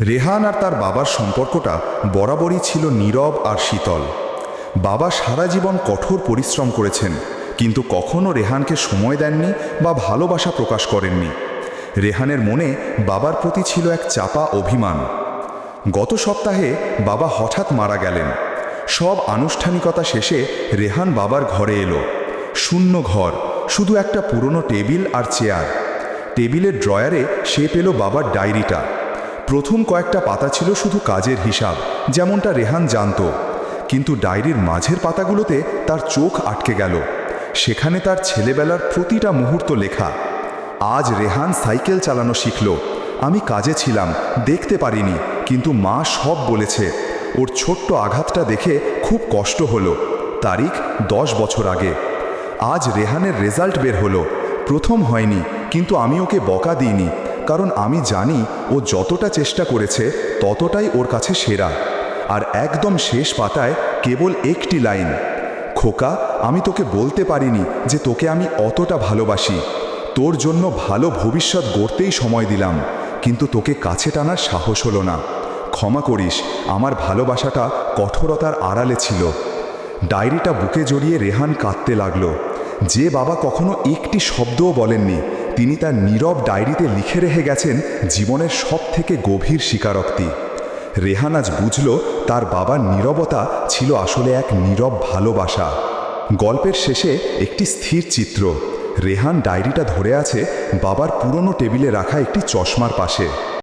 রেহান আর তার বাবার সম্পর্কটা বরাবরই ছিল নীরব আর শীতল। বাবা সারা জীবন কঠোর পরিশ্রম করেছেন, কিন্তু কখনো রেহানকে সময় দেননি বা ভালোবাসা প্রকাশ করেননি। রেহানের মনে বাবার প্রতি ছিল এক চাপা অভিমান। গত সপ্তাহে বাবা হঠাৎ মারা গেলেন। সব আনুষ্ঠানিকতা শেষে রেহান বাবার ঘরে এলো। শূন্য ঘর, শুধু একটা পুরনো টেবিল আর চেয়ার। টেবিলের ড্রয়ারে সে পেল বাবার ডায়েরিটা। প্রথম কয়েকটা পাতা ছিল শুধু কাজের হিসাব, যেমনটা রেহান জানত। কিন্তু ডায়েরির মাঝের পাতাগুলোতে তার চোখ আটকে গেল। সেখানে তার ছেলেবেলার প্রতিটা মুহূর্ত লেখা। আজ রেহান সাইকেল চালানো শিখল। আমি কাজে ছিলাম, দেখতে পারিনি, কিন্তু মা সব বলেছে। ওর ছোট্ট আঘাতটা দেখে খুব কষ্ট হলো। তারিখ 10 বছর আগে। আজ রেহানের রেজাল্ট বের হলো। প্রথম হয়নি, কিন্তু আমি ওকে বকা দিইনি, কারণ আমি জানি ও যতটা চেষ্টা করেছে ততটাই ওর কাছে সেরা। আর একদম শেষ পাতায় কেবল একটি লাইন, খোকা, আমি তোকে বলতে পারিনি যে তোকে আমি অতটা ভালোবাসি। তোর জন্য ভালো ভবিষ্যৎ গড়তেই সময় দিলাম, কিন্তু তোকে কাছে টানার সাহস হলো না। ক্ষমা করিস, আমার ভালোবাসাটা কঠোরতার আড়ালে ছিল। ডায়েরিটা বুকে জড়িয়ে রেহান কাঁদতে লাগলো। যে বাবা কখনো একটি শব্দও বলেননি, তিনি তার নীরব ডায়েরিতে লিখে রেখে গেছেন জীবনের সবথেকে গভীর স্বীকারোক্তি। রেহান আজ বুঝল তার বাবার নীরবতা ছিল আসলে এক নীরব ভালোবাসা। গল্পের শেষে একটি স্থির চিত্র। রেহান ডায়েরিটা ধরে আছে বাবার পুরনো টেবিলে রাখা একটি চশমার পাশে।